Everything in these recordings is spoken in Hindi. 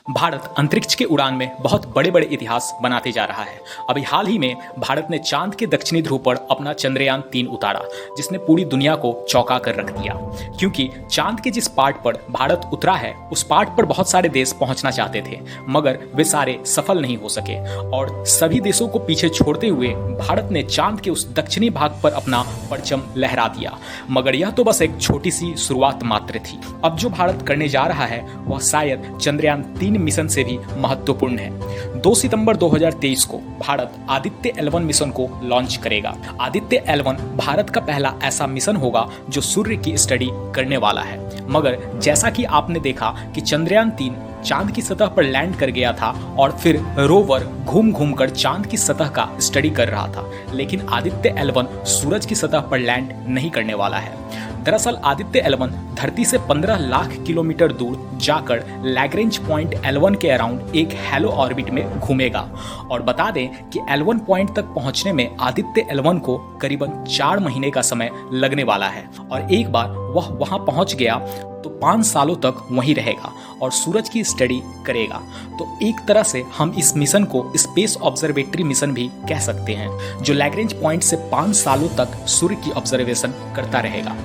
भारत अंतरिक्ष के उड़ान में बहुत बड़े बड़े इतिहास बनाते जा रहा है। अभी हाल ही में भारत ने चांद के दक्षिणी ध्रुव पर अपना चंद्रयान-3 उतारा, जिसने पूरी दुनिया को चौंका कर रख दिया। क्योंकि चांद के जिस पार्ट पर भारत उतरा है उस पार्ट पर बहुत सारे देश पहुंचना चाहते थे, मगर वे सारे सफल नहीं हो सके और सभी देशों को पीछे छोड़ते हुए भारत ने चांद के उस दक्षिणी भाग पर अपना परचम लहरा दिया। मगर यह तो बस एक छोटी सी शुरुआत मात्र थी। अब जो भारत करने जा रहा है वह शायद चंद्रयान-3 मिशन से भी महत्वपूर्ण है। 2 सितंबर 2023 को भारत आदित्य L1 मिशन को लॉन्च करेगा। आदित्य L1 भारत का पहला ऐसा मिशन होगा जो सूर्य की स्टडी करने वाला है। मगर जैसा कि आपने देखा कि चंद्रयान-3 चांद की सतह पर लैंड कर गया था और फिर रोवर घूम घूम कर चांद की सतह का स्टडी कर रहा था, लेकिन आदित्य L1 सूरज की सतह पर लैंड नहीं करने वाला है। दरअसल आदित्य L1 धरती से 15 लाख किलोमीटर दूर जाकर लैग्रेंज पॉइंट L1 के अराउंड एक हैलो ऑर्बिट में घूमेगा। और बता दें कि L1 पॉइंट तक पहुंचने में आदित्य L1 को करीबन 4 महीने का समय लगने वाला है और एक बार वह वहां पहुंच गया तो 5 सालों तक वहीं रहेगा और सूरज की स्टडी करेगा। तो एक तरह से हम इस मिशन को स्पेस ऑब्जर्वेटरी मिशन भी कह सकते हैं, जो लैग्रेंज पॉइंट से 5 सालों तक सूर्य की ऑब्जर्वेशन करता रहेगा।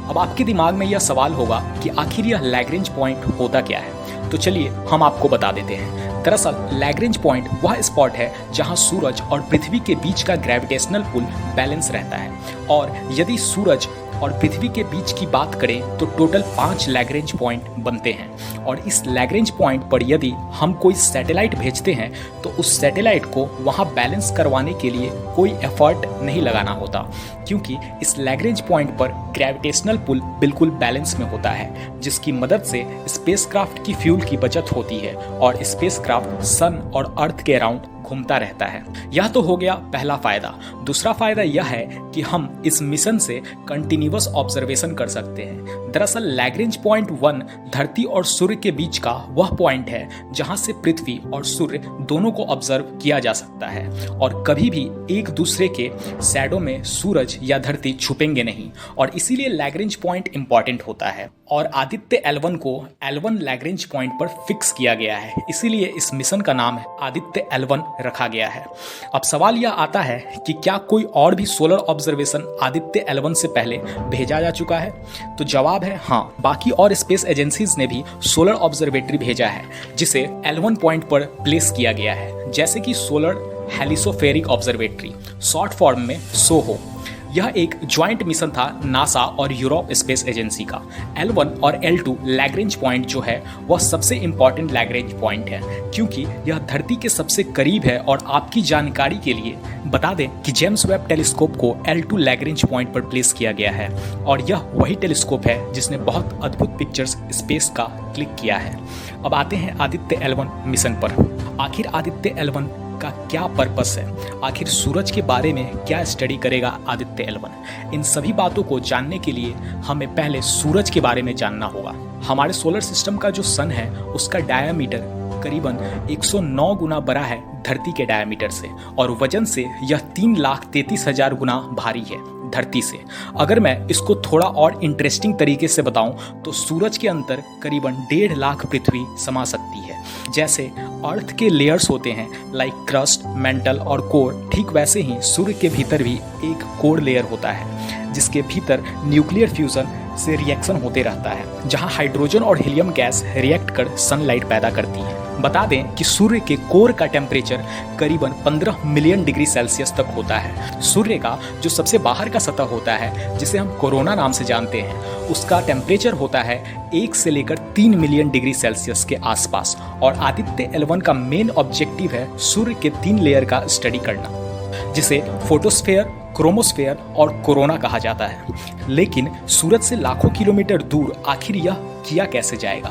अब आपके दिमाग में यह सवाल होगा कि आखिर यह लैग्रेंज पॉइंट होता क्या है, तो चलिए हम आपको बता देते हैं। दरअसल लैग्रेंज पॉइंट वह स्पॉट है जहां सूरज और पृथ्वी के बीच का ग्रेविटेशनल पुल बैलेंस रहता है। और यदि सूरज और पृथ्वी के बीच की बात करें तो टोटल 5 लैग्रेंज पॉइंट बनते हैं। और इस लैग्रेंज पॉइंट पर यदि हम कोई सैटेलाइट भेजते हैं तो उस सैटेलाइट को वहां बैलेंस करवाने के लिए कोई एफर्ट नहीं लगाना होता, क्योंकि इस लैग्रेंज पॉइंट पर ग्रेविटेशनल पुल बिल्कुल बैलेंस में होता है, जिसकी मदद से स्पेसक्राफ्ट की फ्यूल की बचत होती है और स्पेसक्राफ्ट सन और अर्थ के अराउंड घूमता रहता है। यह तो हो गया पहला फायदा। दूसरा फायदा यह है कि हम इस मिशन से कंटिन्यूअस ऑब्जर्वेशन कर सकते हैं। दरअसल लैग्रेंज पॉइंट 1 धरती और सूर्य के बीच का वह पॉइंट है जहां से पृथ्वी और सूर्य दोनों को ऑब्जर्व किया जा सकता है और कभी भी एक दूसरे के शैडो में सूरज या धरती छुपेंगे नहीं, और इसीलिए लैग्रेंज पॉइंट इंपॉर्टेंट होता है। और आदित्य L1 को L1 लैग्रेंज पॉइंट पर फिक्स किया गया है, इसीलिए इस मिशन का नाम आदित्य L1 रखा गया है। अब सवाल यह आता है कि क्या कोई और भी सोलर ऑब्जर्वेशन आदित्य L1 से पहले भेजा जा चुका है? तो जवाब है हाँ, बाकी और स्पेस एजेंसीज ने भी सोलर ऑब्जर्वेटरी भेजा है जिसे L1 पॉइंट पर प्लेस किया गया है, जैसे कि सोलर हेलिसोफेरिक ऑब्जर्वेटरी, शॉर्ट फॉर्म में सोहो। यह एक ज्वाइंट मिशन था नासा और यूरोप स्पेस एजेंसी का। L1 और L2 लैग्रेंज पॉइंट जो है वह सबसे इंपॉर्टेंट लैग्रेंज पॉइंट है, क्योंकि यह धरती के सबसे करीब है। और आपकी जानकारी के लिए बता दें कि जेम्स वेब टेलीस्कोप को L2 लैग्रेंज पॉइंट पर प्लेस किया गया है और यह वही टेलीस्कोप है जिसने बहुत अद्भुत पिक्चर्स स्पेस का क्लिक किया है। अब आते हैं आदित्य L1 मिशन पर। आखिर आदित्य L1 का क्या पर्पस है? आखिर सूरज के बारे में क्या स्टडी करेगा आदित्य L1? इन सभी बातों को जानने के लिए हमें पहले सूरज के बारे में जानना होगा। हमारे सोलर सिस्टम का जो सन है उसका डायमीटर करीबन 109 गुना बड़ा है धरती के डायमीटर से, और वजन से यह 3,33,000 गुना भारी है धरती से। अगर मैं इसको थोड़ा और इंटरेस्टिंग तरीके से बताऊं तो सूरज के अंदर करीबन 1.5 लाख पृथ्वी समा सकती है। जैसे अर्थ के लेयर्स होते हैं लाइक क्रस्ट, मेंटल और कोर, ठीक वैसे ही सूर्य के भीतर भी एक कोर लेयर होता है जिसके भीतर न्यूक्लियर फ्यूजन से रिएक्शन होते रहता है, जहां हाइड्रोजन और हीलियम गैस रिएक्ट कर सनलाइट पैदा करती है। बता दें कि सूर्य के कोर का टेम्परेचर करीबन 15 मिलियन डिग्री सेल्सियस तक होता है। सूर्य का जो सबसे बाहर का सतह होता है, जिसे हम कोरोना नाम से जानते हैं, उसका टेम्परेचर होता है 1 से लेकर 3 मिलियन डिग्री सेल्सियस के आसपास। और आदित्य L1 का मेन ऑब्जेक्टिव है सूर्य के 3 लेयर का स्टडी करना, जिसे फोटोस्फेयर, क्रोमोस्फेयर और कोरोना कहा जाता है। लेकिन सूरज से लाखों किलोमीटर दूर आखिर यह किया कैसे जाएगा?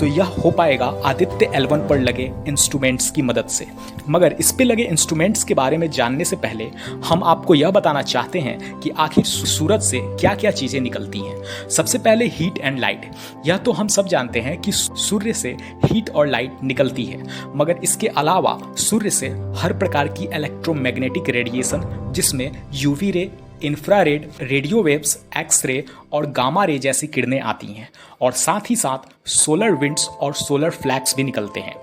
तो यह हो पाएगा आदित्य L1 पर लगे इंस्ट्रूमेंट्स की मदद से। मगर इस पे लगे इंस्ट्रूमेंट्स के बारे में जानने से पहले हम आपको यह बताना चाहते हैं कि आखिर सूरज से क्या क्या चीज़ें निकलती हैं। सबसे पहले हीट एंड लाइट। यह तो हम सब जानते हैं कि सूर्य से हीट और लाइट निकलती है, मगर इसके अलावा सूर्य से हर प्रकार की इलेक्ट्रोमैग्नेटिक रेडिएशन, जिसमें UV ray, infrared, radio waves, X ray और गामा रे जैसी किरणें आती हैं और साथ ही साथ सोलर विंड्स और सोलर फ्लैक्स भी निकलते हैं।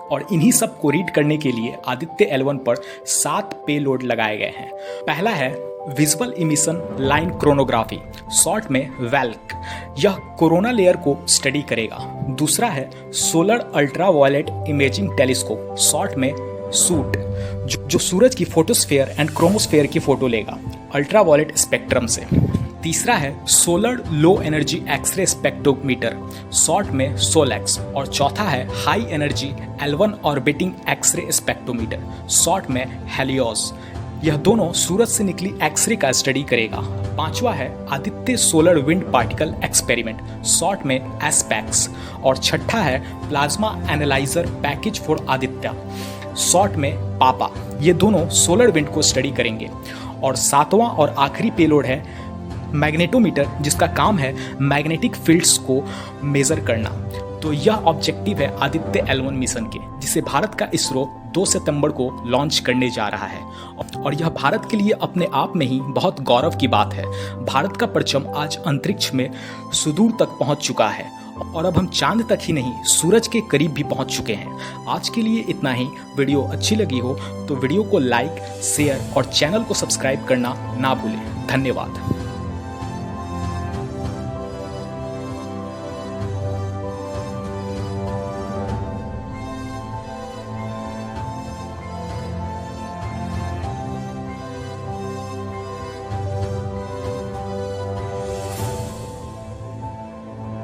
और इन्हीं सब को रीड करने के लिए आदित्य L1 पर 7 पेलोड लगाए गए हैं। पहला है विजुअल इमिशन लाइन क्रोनोग्राफी, शॉर्ट में वैल्क, यह कोरोना लेयर को स्टडी करेगा। दूसरा है solar ultraviolet imaging telescope, short में सूट, जो सूरज की फोटोस्फेयर एंड क्रोमोस्फेयर की फोटो लेगा अल्ट्रावायलेट स्पेक्ट्रम से। तीसरा है solar low energy X ray spectrometer, short में सोलेक्स। और चौथा है high energy L1 orbiting X ray spectrometer, short में हेलियोस। यह दोनों सूरज से निकली एक्सरे का स्टडी करेगा। पांचवा है Aditya solar wind particle experiment, short में एस्पेक्स। और छठा है plasma analyser package for Aditya, short में पापा। ये दोनों सोलर विंड को स्टडी करेंगे। और सातवां और आखिरी पेलोड है मैग्नेटोमीटर, जिसका काम है मैग्नेटिक फील्ड्स को मेजर करना। तो यह ऑब्जेक्टिव है आदित्य L1 मिशन के, जिसे भारत का इसरो 2 सितंबर को लॉन्च करने जा रहा है। और यह भारत के लिए अपने आप में ही बहुत गौरव की बात है। भारत का परचम आज अंतरिक्ष में सुदूर तक पहुंच चुका है और अब हम चांद तक ही नहीं, सूरज के करीब भी पहुंच चुके हैं। आज के लिए इतना ही। वीडियो अच्छी लगी हो तो वीडियो को लाइक, शेयर और चैनल को सब्सक्राइब करना ना भूलें। धन्यवाद।